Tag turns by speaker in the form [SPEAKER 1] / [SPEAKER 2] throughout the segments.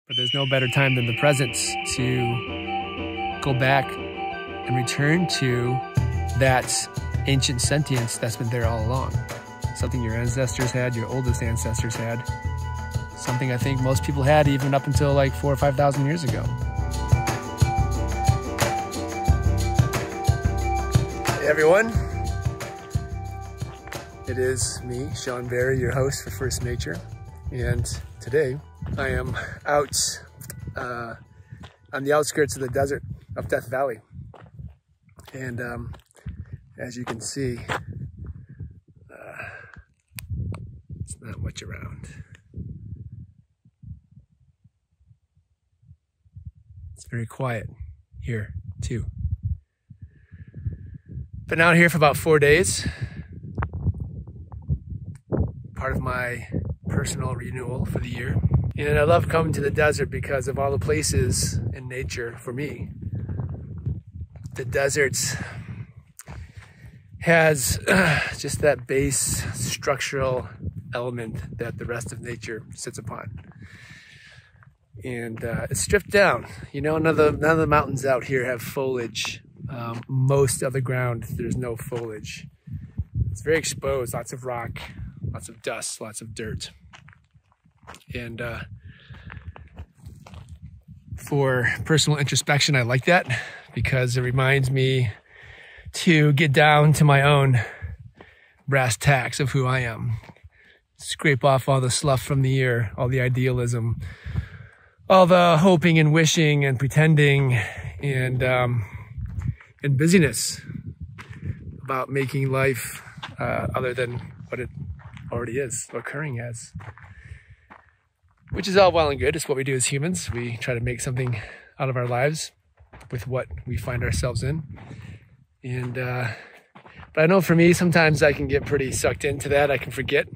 [SPEAKER 1] But there's no better time than the present to go back and return to that ancient sentience that's been there all along. Something your ancestors had, your oldest ancestors had. Something I think most people had even up until like 4,000 or 5,000 years ago. Hey everyone. It is me, Shawn Berry, your host for First Nature. And today I am out on the outskirts of the desert of Death Valley. And as you can see, it's not much around. It's very quiet here too. Been out here for about 4 days. Part of my personal renewal for the year. And I love coming to the desert because of all the places in nature for me. The desert has just that base structural element that the rest of nature sits upon. And it's stripped down. You know, none of the mountains out here have foliage. Most of the ground, there's no foliage. It's very exposed, lots of rock, lots of dust, lots of dirt. And for personal introspection, I like that because it reminds me to get down to my own brass tacks of who I am. Scrape off all the slough from the year, all the idealism, all the hoping and wishing and pretending and busyness about making life other than what it already is, occurring as. Which is all well and good. It's what we do as humans. We try to make something out of our lives with what we find ourselves in. And but I know for me, sometimes I can get pretty sucked into that. I can forget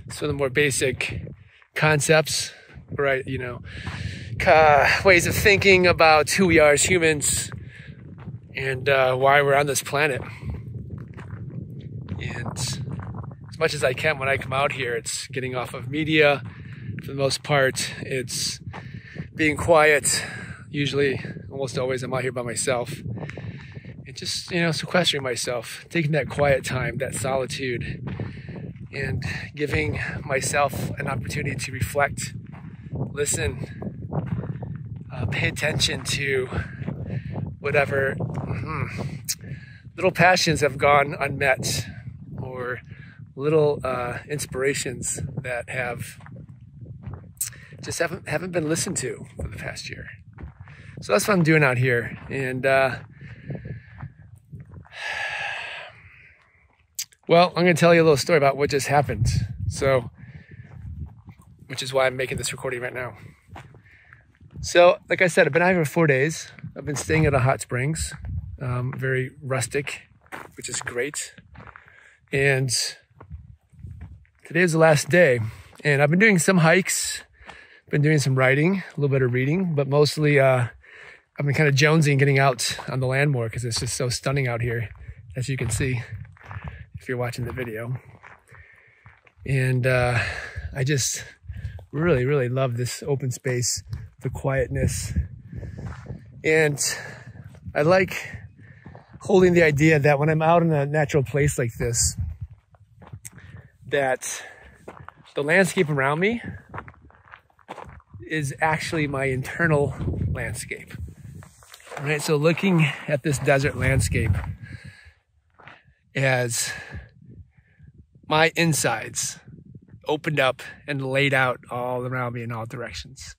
[SPEAKER 1] some of the more basic concepts, right? You know, ways of thinking about who we are as humans and why we're on this planet. And as much as I can when I come out here, it's getting off of media. For the most part, it's being quiet. Usually, almost always, I'm out here by myself. And just, you know, sequestering myself, taking that quiet time, that solitude, and giving myself an opportunity to reflect, listen, pay attention to whatever little passions have gone unmet, or little inspirations that have just haven't been listened to for the past year. So that's what I'm doing out here. And well, I'm going to tell you a little story about what just happened. So, which is why I'm making this recording right now. So, like I said, I've been out here for 4 days. I've been staying at a hot springs, very rustic, which is great. And today is the last day. And I've been doing some hikes, been doing some writing, a little bit of reading, but mostly I've been kind of jonesing getting out on the land more because it's just so stunning out here, as you can see if you're watching the video. And I just really, really love this open space, the quietness. And I like holding the idea that when I'm out in a natural place like this, that the landscape around me is actually my internal landscape. All right, so looking at this desert landscape as my insides opened up and laid out all around me in all directions.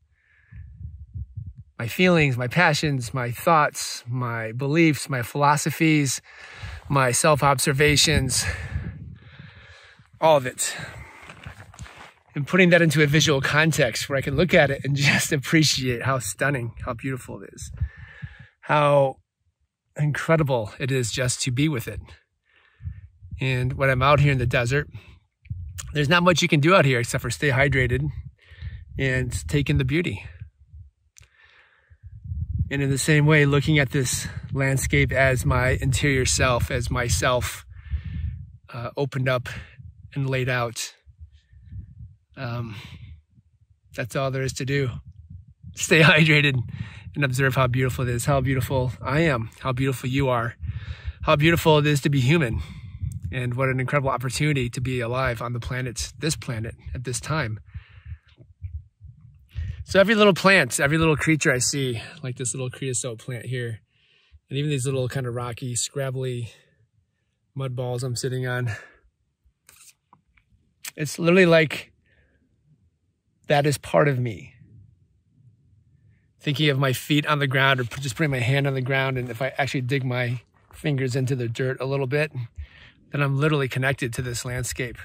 [SPEAKER 1] My feelings, my passions, my thoughts, my beliefs, my philosophies, my self-observations, all of it. And putting that into a visual context where I can look at it and just appreciate how stunning, how beautiful it is, how incredible it is just to be with it. And when I'm out here in the desert, there's not much you can do out here except for stay hydrated and take in the beauty. And in the same way, looking at this landscape as my interior self, as myself opened up and laid out. That's all there is to do. stay hydrated, and observe how beautiful it is, how beautiful I am, how beautiful you are, how beautiful it is to be human, and what an incredible opportunity to be alive on the planet, this planet, at this time. So every little plant, every little creature I see, like this little creosote plant here, and even these little kind of rocky, scrabbly mud balls I'm sitting on, it's literally like that is part of me. Thinking of my feet on the ground, or just putting my hand on the ground, and if I actually dig my fingers into the dirt a little bit, then I'm literally connected to this landscape.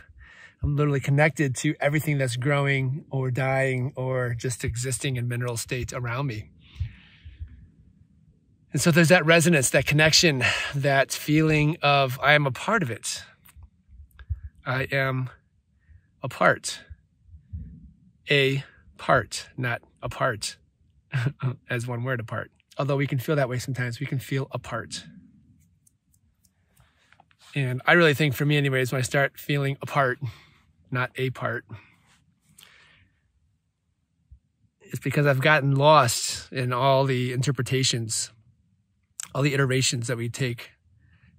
[SPEAKER 1] I'm literally connected to everything that's growing or dying or just existing in mineral state around me. And so there's that resonance, that connection, that feeling of I am a part of it. I am a part. A part, not apart, as one word, apart. Although we can feel that way sometimes, we can feel apart. And I really think for me anyways, when I start feeling apart, not a part, it's because I've gotten lost in all the interpretations, all the iterations that we take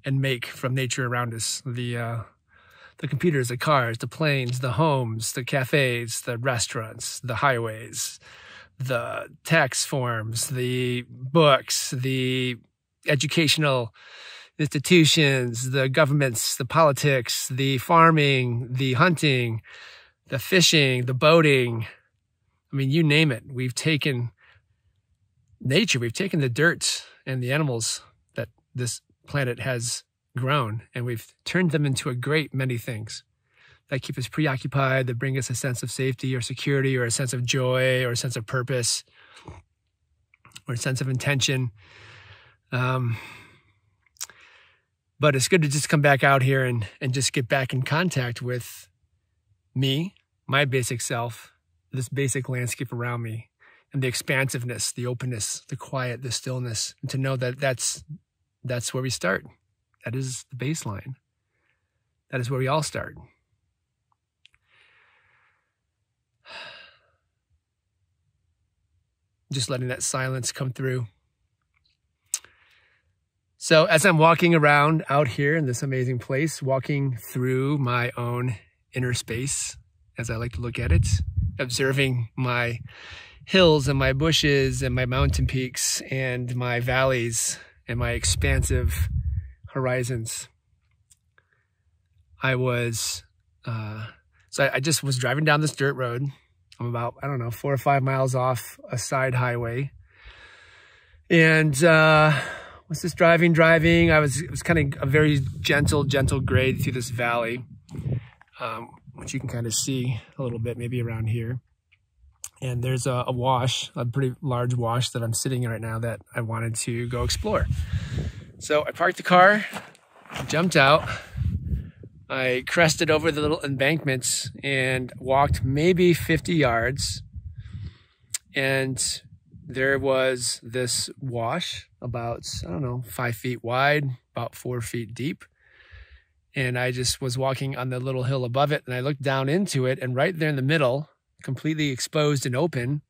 [SPEAKER 1] and make from nature around us. The computers, the cars, the planes, the homes, the cafes, the restaurants, the highways, the tax forms, the books, the educational institutions, the governments, the politics, the farming, the hunting, the fishing, the boating. I mean, you name it. We've taken nature, we've taken the dirt and the animals that this planet has grown, and we've turned them into a great many things that keep us preoccupied, that bring us a sense of safety or security or a sense of joy or a sense of purpose or a sense of intention. But it's good to just come back out here and just get back in contact with me, my basic self, this basic landscape around me, and the expansiveness, the openness, the quiet, the stillness, and to know that that's where we start. That is the baseline. That is where we all start. Just letting that silence come through. So as I'm walking around out here in this amazing place, walking through my own inner space, as I like to look at it, observing my hills and my bushes and my mountain peaks and my valleys and my expansive horizons. I just was driving down this dirt road. I'm about, 4 or 5 miles off a side highway. And was just driving. It was kind of a very gentle grade through this valley, which you can kind of see a little bit, maybe around here. And there's a wash, a pretty large wash that I'm sitting in right now that I wanted to go explore. So I parked the car, jumped out, I crested over the little embankments and walked maybe 50 yards. And there was this wash about, 5 feet wide, about 4 feet deep. And I just was walking on the little hill above it, and I looked down into it, and right there in the middle, completely exposed and open,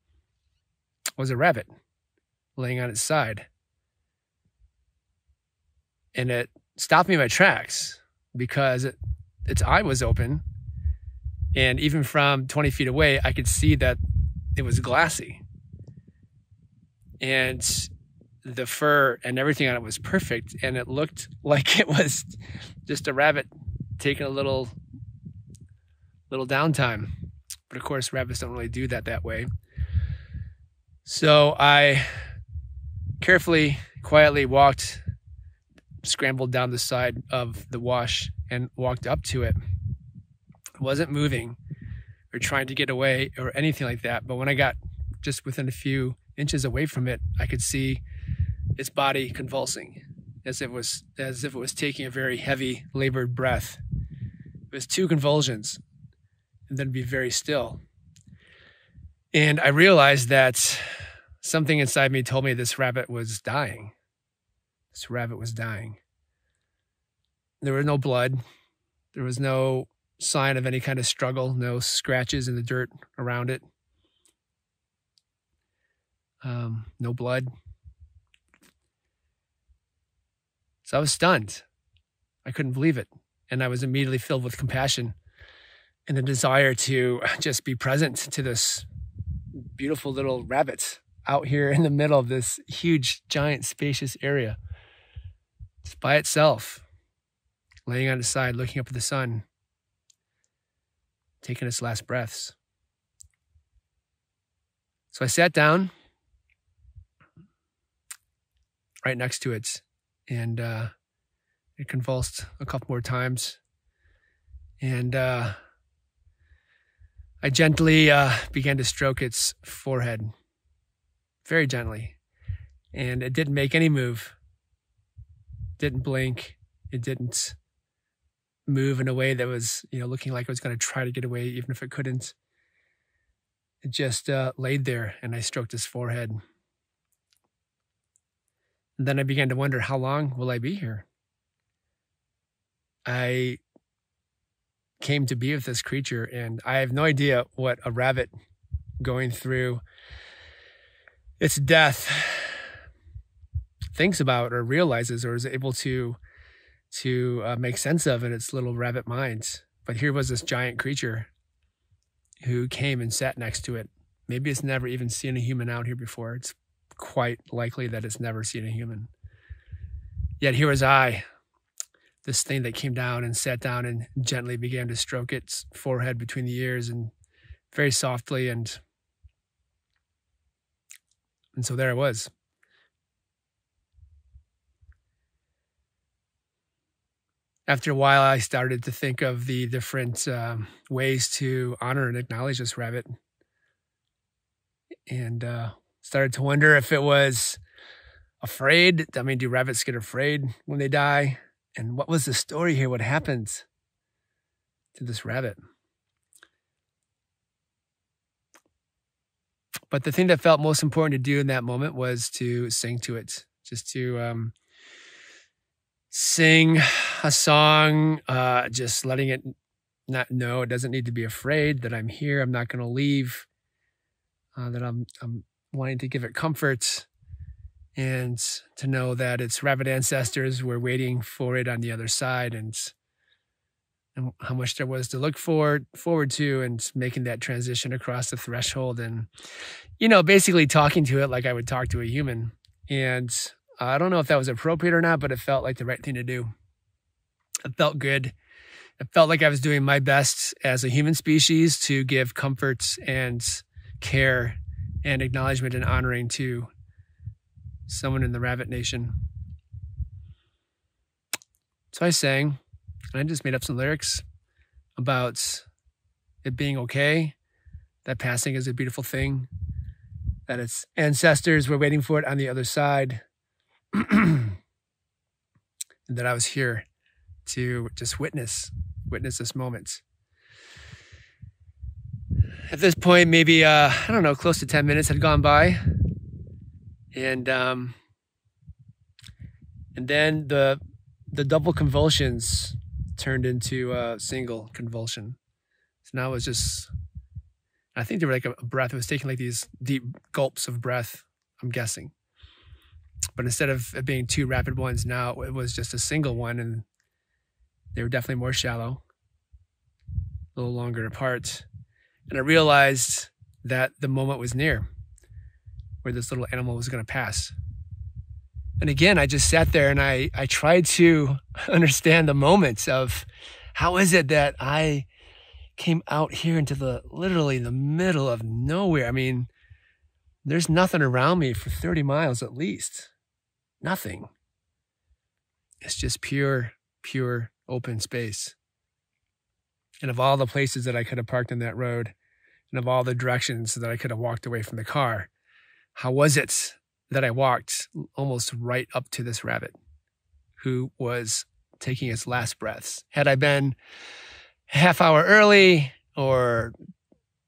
[SPEAKER 1] was a rabbit laying on its side. And it stopped me in my tracks because its eye was open. And even from 20 feet away, I could see that it was glassy. And the fur and everything on it was perfect. And it looked like it was just a rabbit taking a little downtime. But of course, rabbits don't really do that way. So I carefully, quietly scrambled down the side of the wash and walked up to it. I wasn't moving or trying to get away or anything like that. But when I got just within a few inches away from it, I could see its body convulsing as if it was taking a very heavy, labored breath. It was 2 convulsions and then be very still. And I realized that something inside me told me this rabbit was dying. This rabbit was dying. There was no blood. There was no sign of any kind of struggle, no scratches in the dirt around it. no blood. So I was stunned. I couldn't believe it. And I was immediately filled with compassion and a desire to just be present to this beautiful little rabbit out here in the middle of this huge, giant, spacious area. It's by itself, laying on its side, looking up at the sun, taking its last breaths. So I sat down right next to it, and it convulsed a couple more times. And I gently began to stroke its forehead, very gently. And it didn't make any move. Didn't blink. It didn't move in a way that was, looking like it was going to try to get away, even if it couldn't. It just laid there, and I stroked his forehead. And then I began to wonder, how long will I be here? I came to be with this creature, and I have no idea what a rabbit going through its death thinks about or realizes or is able to make sense of in its little rabbit mind. But here was this giant creature who came and sat next to it. Maybe it's never even seen a human out here before. It's quite likely that it's never seen a human. Yet here was I, this thing that came down and sat down and gently began to stroke its forehead between the ears, and very softly, and so there I was. After a while, I started to think of the different ways to honor and acknowledge this rabbit, and started to wonder if it was afraid. I mean, do rabbits get afraid when they die? And what was the story here? What happened to this rabbit? But the thing that felt most important to do in that moment was to sing to it, just to sing a song, just letting it not know it doesn't need to be afraid, that I'm here, I'm not going to leave, that I'm wanting to give it comfort, and to know that its rabbit ancestors were waiting for it on the other side, and how much there was to look forward to, and making that transition across the threshold, and basically talking to it like I would talk to a human. And I don't know if that was appropriate or not, but it felt like the right thing to do. It felt good. It felt like I was doing my best as a human species to give comfort and care and acknowledgement and honoring to someone in the rabbit nation. So I sang, and I just made up some lyrics about it being okay, that passing is a beautiful thing, that its ancestors were waiting for it on the other side, and that I was here to just witness this moment. At this point, maybe, close to 10 minutes had gone by. And then the double convulsions turned into a single convulsion. So now it was just, I think they were like a breath. It was taking like these deep gulps of breath, I'm guessing. But instead of it being two rapid ones, now it was just a single one, and they were definitely more shallow, a little longer apart. And I realized that the moment was near where this little animal was going to pass. And again, I just sat there and I tried to understand the moments of how is it that I came out here into literally the middle of nowhere. I mean, there's nothing around me for 30 miles at least. Nothing. It's just pure open space. And of all the places that I could have parked on that road, and of all the directions that I could have walked away from the car, how was it that I walked almost right up to this rabbit who was taking its last breaths? Had I been a half hour early or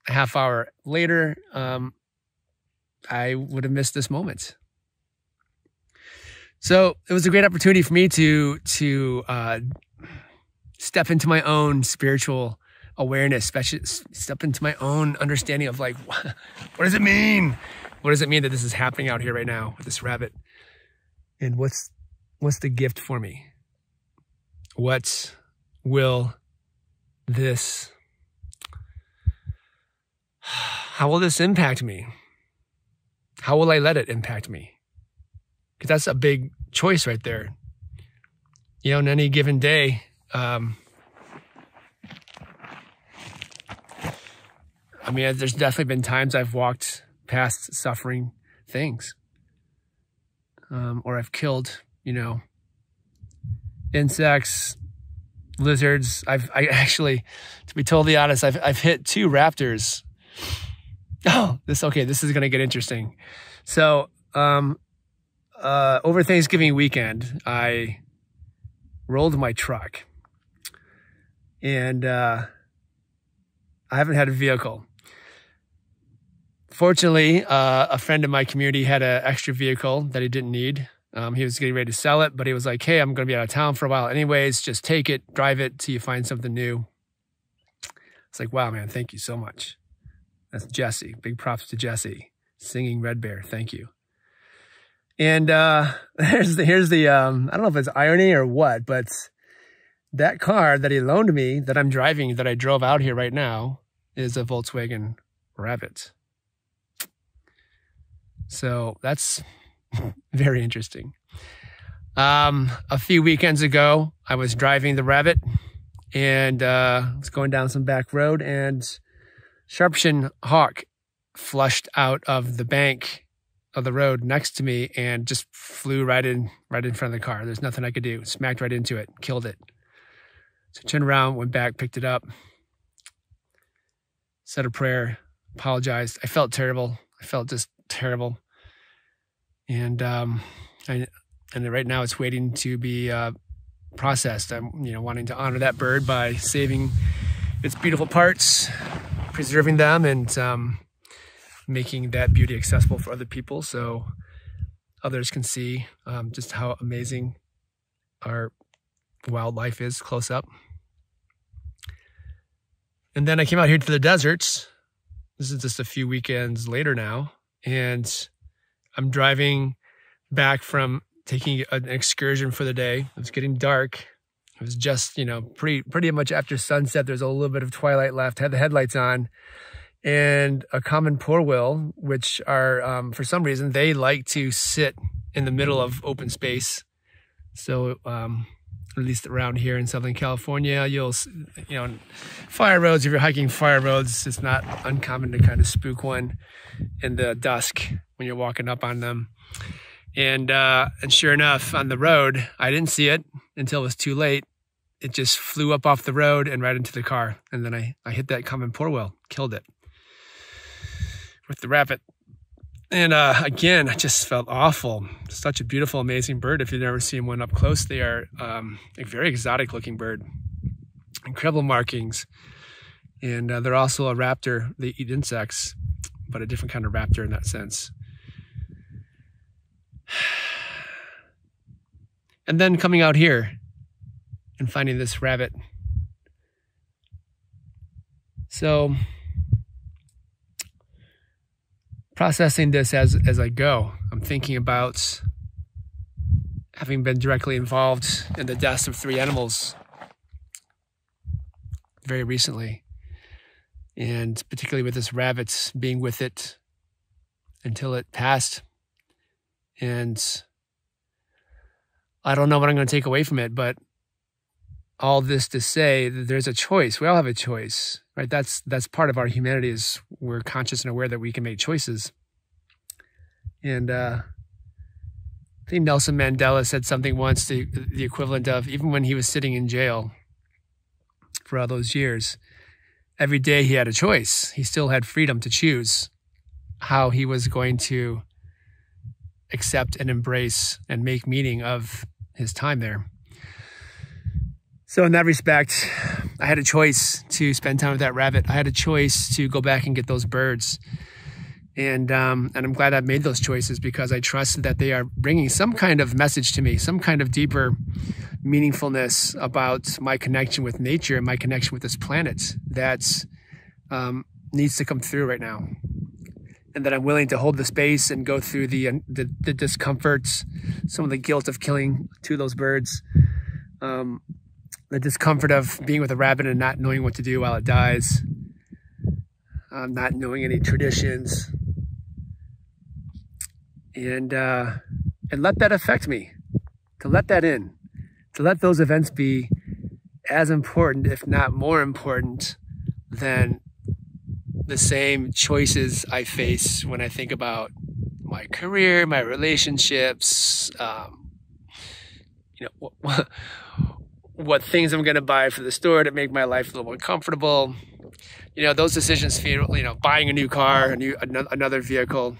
[SPEAKER 1] a half hour later, I would have missed this moment. So it was a great opportunity for me to step into my own spiritual awareness, step into my own understanding of like, what does it mean What does it mean that this is happening out here right now with this rabbit? And what's the gift for me? What will this, how will this impact me? How will I let it impact me? Because that's a big choice right there. You know, in any given day, I mean, there's definitely been times I've walked past suffering things. Or I've killed, you know, insects, lizards. I actually, to be totally honest, I've hit 2 raptors. Oh, this is going to get interesting. So, over Thanksgiving weekend, I rolled my truck, and I haven't had a vehicle. Fortunately, a friend in my community had an extra vehicle that he didn't need. He was getting ready to sell it, but he was like, hey, I'm going to be out of town for a while anyways. Just take it, drive it till you find something new. It's like, wow, man, thank you so much. That's Jesse. Big props to Jesse. Singing Red Bear. Thank you. And here's the I don't know if it's irony or what, but that car that he loaned me that I'm driving, that I drove out here right now, is a Volkswagen Rabbit. So that's very interesting. A few weekends ago, I was driving the Rabbit and was going down some back road, and Sharpshin hawk flushed out of the bank of the road next to me and just flew right in front of the car. There's nothing I could do. Smacked right into it, killed it. So I turned around, went back, picked it up, said a prayer, apologized. I felt terrible. I felt just terrible. And right now it's waiting to be processed. I'm, you know, wanting to honor that bird by saving its beautiful parts, preserving them, and making that beauty accessible for other people so others can see just how amazing our wildlife is close up. And then I came out here to the deserts. This is just a few weekends later now, and I'm driving back from taking an excursion for the day. It was getting dark. It was just, you know, pretty much after sunset. There's a little bit of twilight left. Had the headlights on, and a common porwheel, which are for some reason they like to sit in the middle of open space. So at least around here in Southern California, you know, fire roads. If you're hiking fire roads, it's not uncommon to kind of spook one in the dusk when you're walking up on them. And sure enough, on the road, I didn't see it until it was too late. It just flew up off the road and right into the car. And then I hit that common porwheel, killed it with the Rabbit. And again, I just felt awful. Such a beautiful, amazing bird. If you've never seen one up close, they are a very exotic looking bird. Incredible markings. And they're also a raptor. They eat insects, but a different kind of raptor in that sense. And then coming out here and finding this Rabbit. So processing this as I go. I'm thinking about having been directly involved in the deaths of 3 animals very recently. And particularly with this Rabbit, being with it until it passed. And I don't know what I'm going to take away from it, but all this to say that there's a choice. We all have a choice, right? That's part of our humanity, is we're conscious and aware that we can make choices. And I think Nelson Mandela said something once, the equivalent of, even when he was sitting in jail for all those years, every day he had a choice. He still had freedom to choose how he was going to accept and embrace and make meaning of his time there. So in that respect, I had a choice to spend time with that Rabbit. I had a choice to go back and get those birds. And I'm glad I've made those choices, because I trust that they are bringing some kind of message to me, some kind of deeper meaningfulness about my connection with nature and my connection with this planet that needs to come through right now. and that I'm willing to hold the space and go through the discomforts, some of the guilt of killing two of those birds, the discomfort of being with a rabbit and not knowing what to do while it dies, not knowing any traditions, and let that affect me, to let that in, to let those events be as important, if not more important, than the same choices I face when I think about my career, my relationships, what things I'm going to buy for the store to make my life a little more comfortable. Those decisions feel, buying a new car, another vehicle.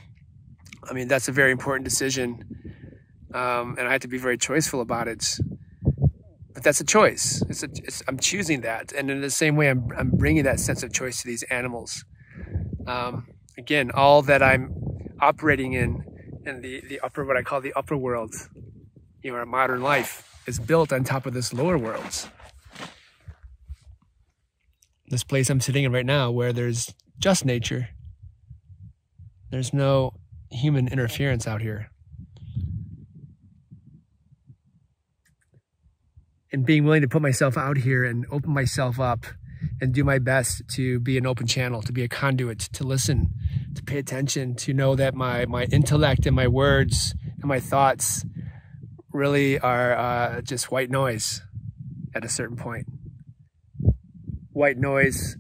[SPEAKER 1] I mean, that's a very important decision. And I have to be very choiceful about it. But that's a choice. I'm choosing that. And in the same way, I'm bringing that sense of choice to these animals. Again, all that I'm operating in the upper, what I call the upper world, our modern life, is built on top of this lower world. This place I'm sitting in right now, where there's just nature. There's no human interference out here. And being willing to put myself out here and open myself up and do my best to be an open channel, to be a conduit, to listen, to pay attention, to know that my intellect and my words and my thoughts really are just white noise at a certain point. White noise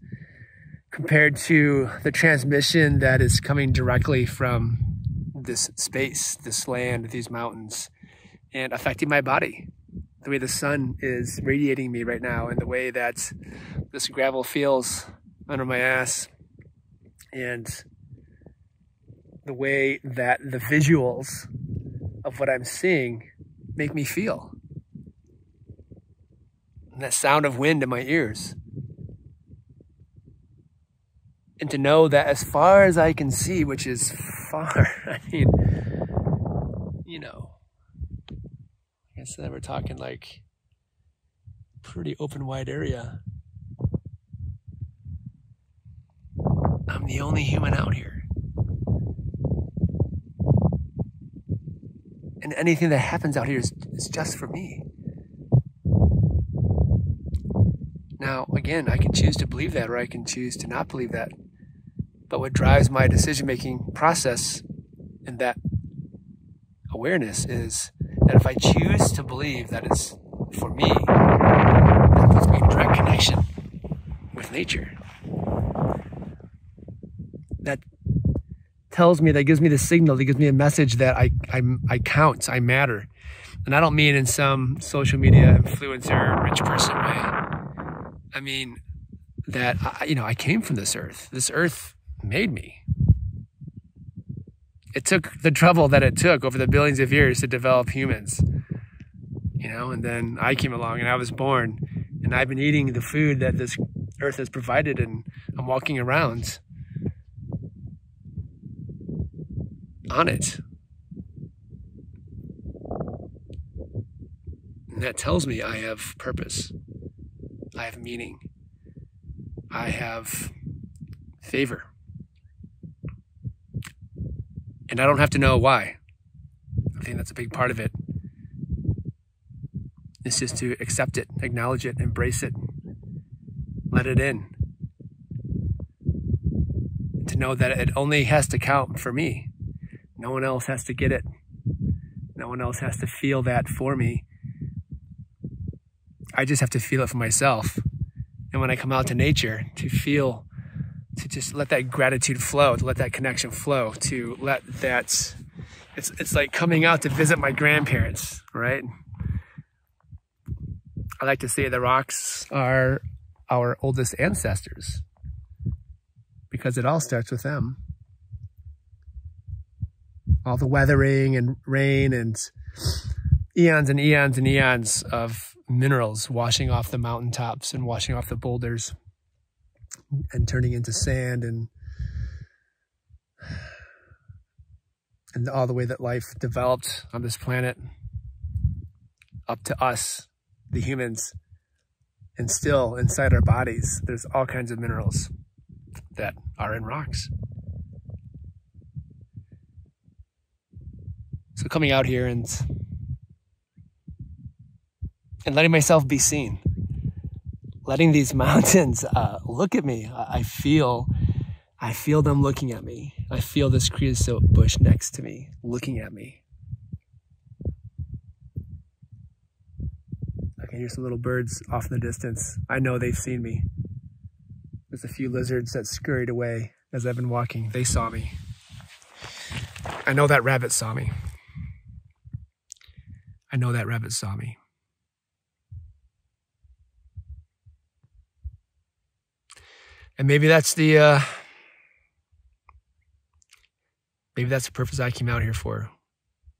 [SPEAKER 1] compared to the transmission that is coming directly from this space, this land, these mountains, and affecting my body. The way the sun is radiating me right now, and the way that this gravel feels under my ass, and the way that the visuals of what I'm seeing make me feel. And that sound of wind in my ears. And to know that as far as I can see, which is far, I mean, I guess we're talking like pretty open wide area. I'm the only human out here. And anything that happens out here is just for me. Now, again, I can choose to believe that, or I can choose to not believe that. But what drives my decision-making process and that awareness is that if I choose to believe that it's for me, that puts me in direct connection with nature. That tells me, that gives me the signal, that gives me a message that I count, I matter. And I don't mean in some social media influencer, rich person way. I mean that, I came from this earth. This earth made me. It took the trouble that it took over the billions of years to develop humans, and then I came along and I was born, and I've been eating the food that this earth has provided, and I'm walking around on it. And that tells me I have purpose. I have meaning. I have favor. And I don't have to know why. I think that's a big part of it. It's just to accept it, acknowledge it, embrace it, let it in. To know that it only has to count for me. No one else has to get it. No one else has to feel that for me. I just have to feel it for myself. And when I come out to nature, to feel, to just let that gratitude flow, to let that connection flow, to let that, it's like coming out to visit my grandparents, right? I like to say the rocks are our oldest ancestors because it all starts with them. All the weathering and rain and eons and eons and eons of minerals washing off the mountaintops and washing off the boulders and turning into sand, and all the way that life developed on this planet up to us, the humans, and still inside our bodies, there's all kinds of minerals that are in rocks. So coming out here and letting myself be seen, letting these mountains look at me. I feel them looking at me. I feel this creosote bush next to me looking at me. I can hear some little birds off in the distance. I know they've seen me. There's a few lizards that scurried away as I've been walking. They saw me. I know that rabbit saw me. I know that rabbit saw me. And maybe that's the purpose I came out here for,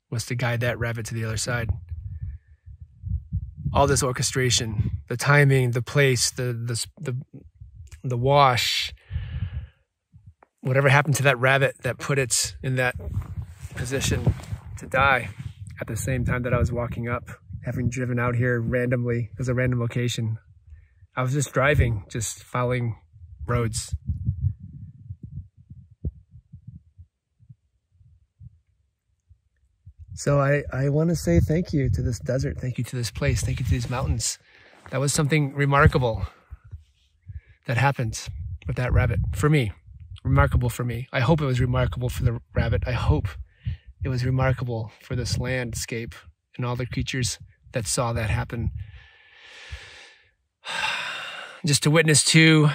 [SPEAKER 1] was to guide that rabbit to the other side. All this orchestration, the timing, the place, the wash, whatever happened to that rabbit that put it in that position to die at the same time that I was walking up, having driven out here randomly as a random location. I was just driving, just following roads. So I want to say thank you to this desert. Thank you to this place. Thank you to these mountains. That was something remarkable that happened with that rabbit. For me, remarkable for me. I hope it was remarkable for the rabbit. I hope it was remarkable for this landscape and all the creatures that saw that happen. Just to witness two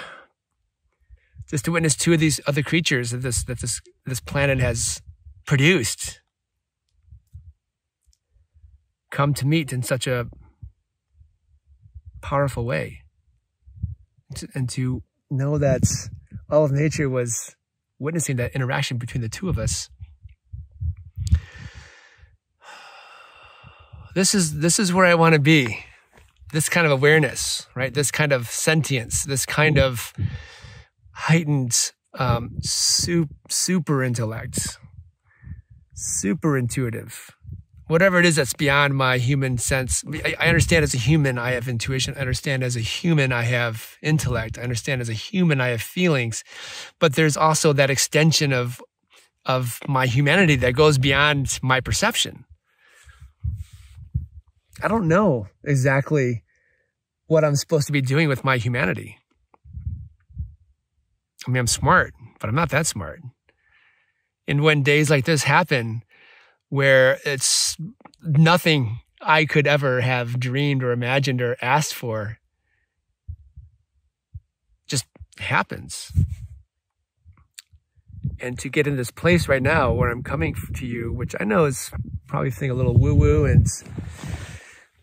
[SPEAKER 1] of these other creatures that this planet has produced come to meet in such a powerful way, and to know that all of nature was witnessing that interaction between the two of us. This is where I want to be. This kind of awareness, right? This kind of sentience, this kind of heightened super intellect, super intuitive, whatever it is that's beyond my human sense. I understand as a human I have intuition. I understand as a human I have intellect. I understand as a human I have feelings. But there's also that extension of my humanity that goes beyond my perception. I don't know exactly what I'm supposed to be doing with my humanity. I mean, I'm smart, but I'm not that smart. And when days like this happen, where it's nothing I could ever have dreamed or imagined or asked for, just happens. And to get in this place right now where I'm coming to you, which I know is probably a little woo-woo and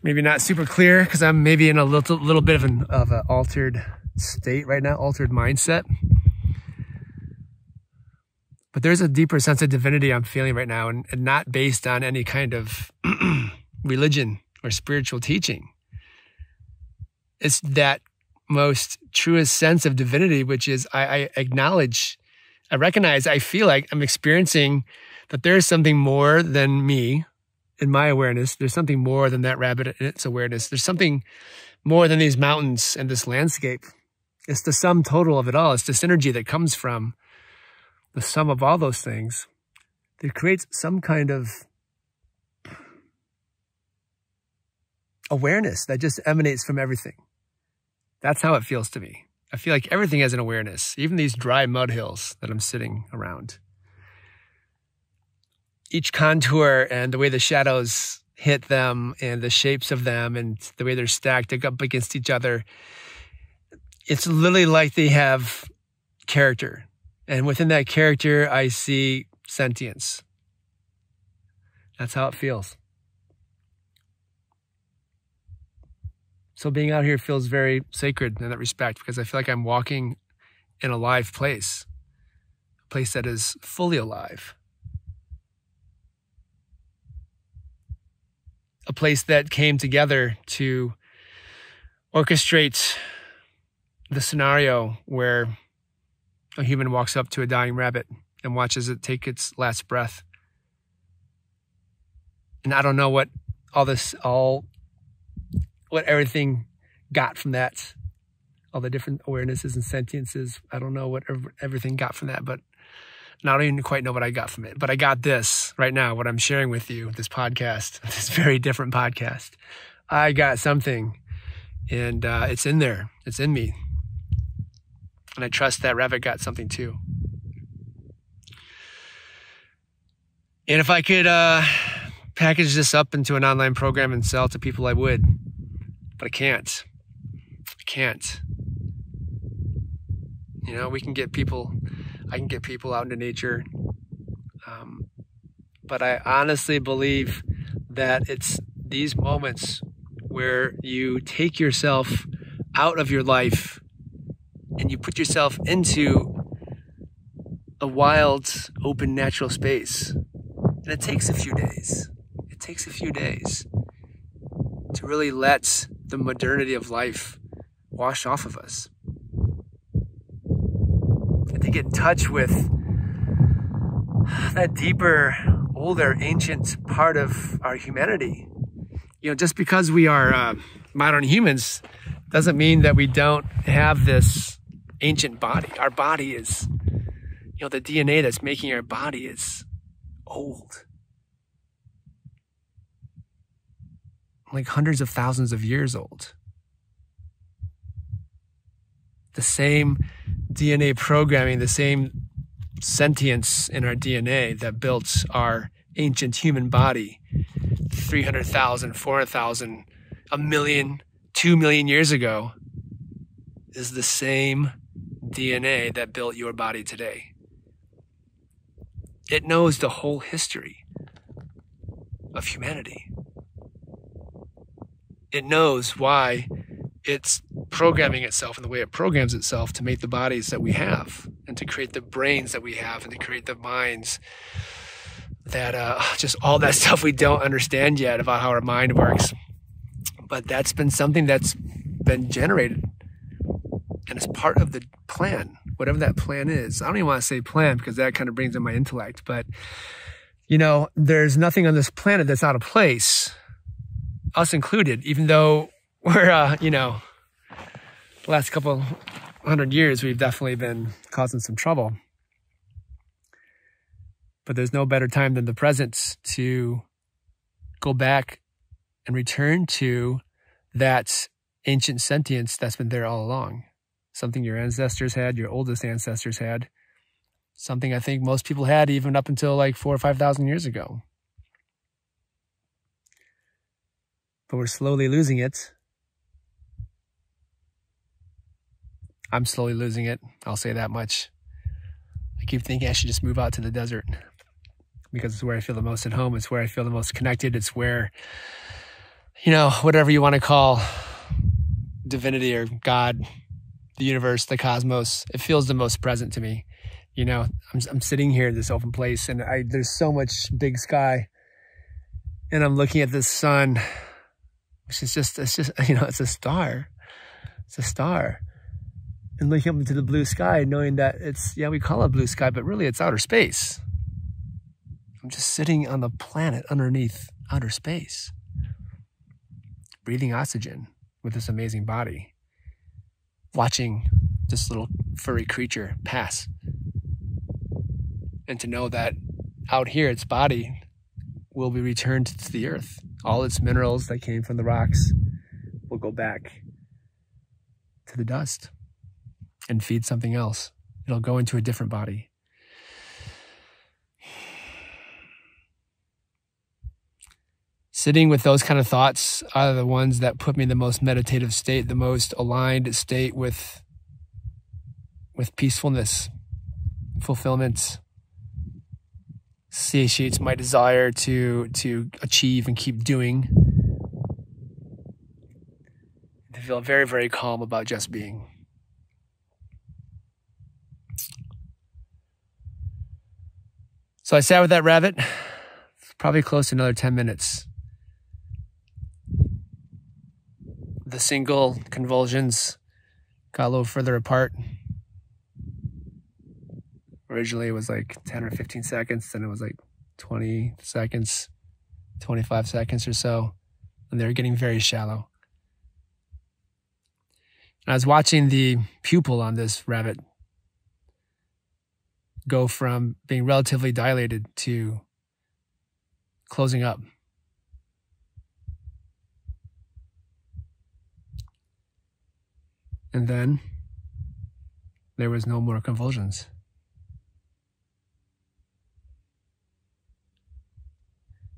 [SPEAKER 1] maybe not super clear, because I'm maybe in a little bit of an altered state right now, altered mindset. But there's a deeper sense of divinity I'm feeling right now, and not based on any kind of religion or spiritual teaching. It's that most truest sense of divinity, which is I acknowledge, I recognize, I feel like I'm experiencing that there's something more than me in my awareness. There's something more than that rabbit in its awareness. There's something more than these mountains and this landscape. It's the sum total of it all. It's this energy that comes from the sum of all those things that creates some kind of awareness that just emanates from everything. That's how it feels to me. I feel like everything has an awareness, even these dry mud hills that I'm sitting around. Each contour and the way the shadows hit them and the shapes of them and the way they're stacked up against each other, it's literally like they have character. And within that character, I see sentience. That's how it feels. So being out here feels very sacred in that respect, because I feel like I'm walking in a live place, a place that is fully alive. A place that came together to orchestrate the scenario where a human walks up to a dying rabbit and watches it take its last breath. And I don't know what everything got from that, all the different awarenesses and sentiences. I don't know what everything got from that, but And I don't even quite know what I got from it, but I got this right now, what I'm sharing with you, this podcast, this very different podcast. I got something, and it's in there. It's in me. And I trust that rabbit got something too. And if I could package this up into an online program and sell to people, I would. But I can't. I can't. You know, I can get people out into nature. But I honestly believe that it's these moments where you take yourself out of your life and you put yourself into a wild, open, natural space. And it takes a few days. It takes a few days to really let the modernity of life wash off of us. And to get in touch with that deeper, older, ancient part of our humanity. You know, just because we are modern humans doesn't mean that we don't have this ancient body. Our body is, you know, the DNA that's making our body is old. Like hundreds of thousands of years old. The same DNA programming, the same sentience in our DNA that built our ancient human body 300,000, 400,000, a million, 2 million years ago is the same DNA that built your body today. It knows the whole history of humanity. It knows why it's programming itself in the way it programs itself to make the bodies that we have and to create the brains that we have and to create the minds that just all that stuff we don't understand yet about how our mind works. But that's been something that's been generated and it's part of the plan, whatever that plan is. I don't even want to say plan because that kind of brings in my intellect, but you know, there's nothing on this planet that's out of place, us included, even though we're, you know, the last couple 100 years, we've definitely been causing some trouble. But there's no better time than the present to go back and return to that ancient sentience that's been there all along. Something your ancestors had, your oldest ancestors had. Something I think most people had even up until like 4,000 or 5,000 years ago. But we're slowly losing it. I'm slowly losing it. I'll say that much. I keep thinking I should just move out to the desert because it's where I feel the most at home. It's where I feel the most connected. It's where, you know, whatever you want to call divinity or God, the universe, the cosmos, it feels the most present to me. You know, I'm sitting here in this open place and there's so much big sky and I'm looking at this sun, which is just, you know, it's a star. It's a star. And looking up into the blue sky, knowing that it's, yeah, we call it blue sky, but really it's outer space. I'm just sitting on the planet underneath outer space, breathing oxygen with this amazing body, watching this little furry creature pass. And to know that out here, its body will be returned to the earth. All its minerals that came from the rocks will go back to the dust and feed something else. It'll go into a different body. Sitting with those kind of thoughts are the ones that put me in the most meditative state, the most aligned state with peacefulness, fulfillment, satiates my desire to achieve and keep doing. To feel very, very calm about just being. So I sat with that rabbit, probably close to another 10 minutes. The single convulsions got a little further apart. Originally it was like 10 or 15 seconds, then it was like 20 seconds, 25 seconds or so, and they were getting very shallow. And I was watching the pupil on this rabbit go from being relatively dilated to closing up. And then there was no more convulsions.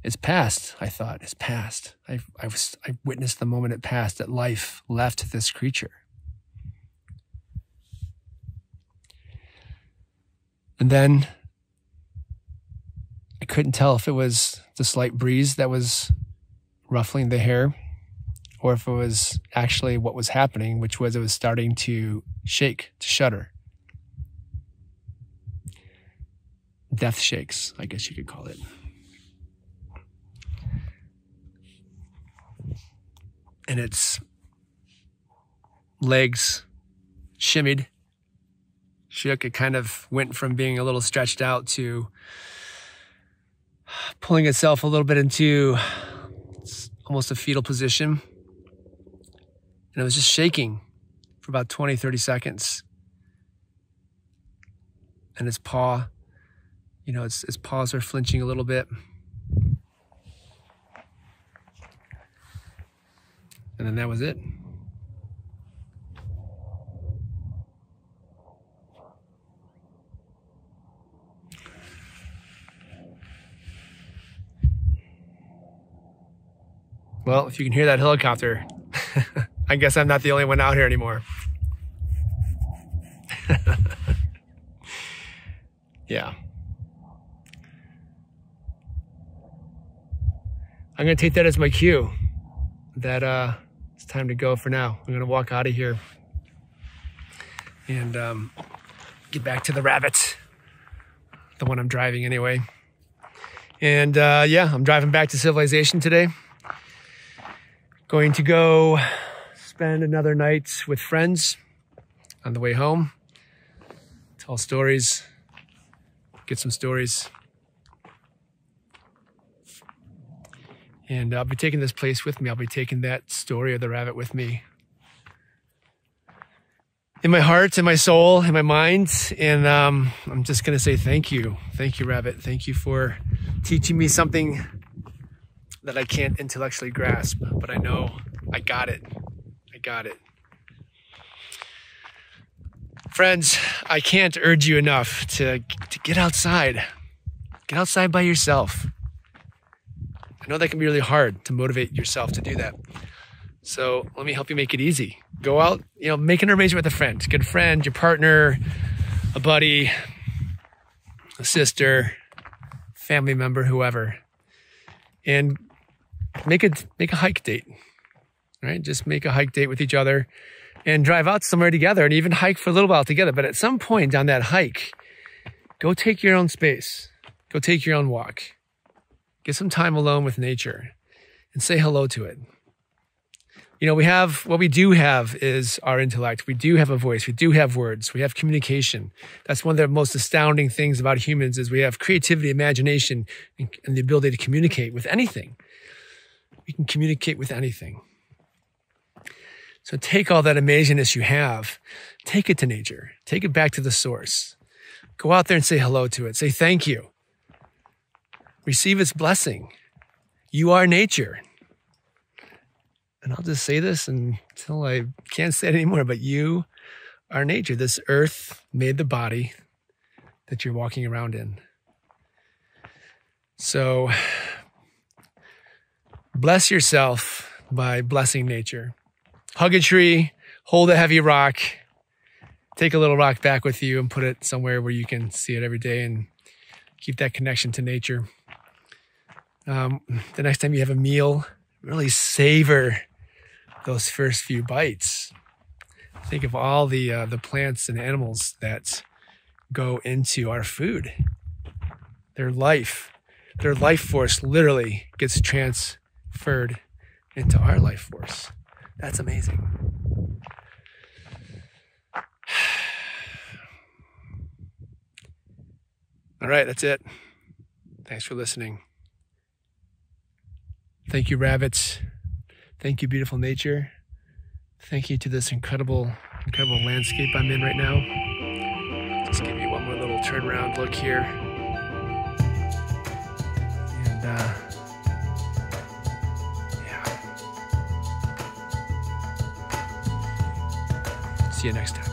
[SPEAKER 1] It's past, I thought. It's past. I witnessed the moment it passed, that life left this creature. And then I couldn't tell if it was the slight breeze that was ruffling the hair or if it was actually what was happening, which was it was starting to shake, to shudder. Death shakes, I guess you could call it. And its legs shimmied, shook. It kind of went from being a little stretched out to pulling itself a little bit into almost a fetal position. And it was just shaking for about 20, 30 seconds. And its paw, its paws were flinching a little bit. And then that was it. Well, if you can hear that helicopter, I guess I'm not the only one out here anymore. Yeah. I'm going to take that as my cue that it's time to go for now. I'm going to walk out of here and get back to the rabbit, the one I'm driving anyway. And yeah, I'm driving back to civilization today. Going to go spend another night with friends on the way home. Tell stories, get some stories. And I'll be taking this place with me. I'll be taking that story of the rabbit with me. In my heart, in my soul, in my mind. And I'm just going to say thank you. Thank you, rabbit. Thank you for teaching me something that I can't intellectually grasp, but I know I got it. I got it. Friends, I can't urge you enough to get outside. Get outside by yourself. I know that can be really hard to motivate yourself to do that. So let me help you make it easy. Go out, make an arrangement with a friend. Get a friend, your partner, a buddy, a sister, family member, whoever. And make a hike date, right? Just make a hike date with each other and drive out somewhere together and even hike for a little while together. But at some point on that hike, go take your own space. Go take your own walk. Get some time alone with nature and say hello to it. What we do have is our intellect. We do have a voice. We do have words. We have communication. That's one of the most astounding things about humans is we have creativity, imagination, and the ability to communicate with anything. We can communicate with anything. So take all that amazingness you have, take it to nature, take it back to the source. Go out there and say hello to it. Say thank you. Receive its blessing. You are nature. And I'll just say this until I can't say it anymore, but you are nature. This earth made the body that you're walking around in. So bless yourself by blessing nature. Hug a tree, hold a heavy rock, take a little rock back with you and put it somewhere where you can see it every day and keep that connection to nature. The next time you have a meal, really savor those first few bites. Think of all the plants and animals that go into our food. Their life force literally gets transferred into our life force. That's amazing. All right, that's it. Thanks for listening. Thank you, rabbits. Thank you, beautiful nature. Thank you to this incredible landscape I'm in right now. Just give you one more little turn around look here. And yeah. See you next time.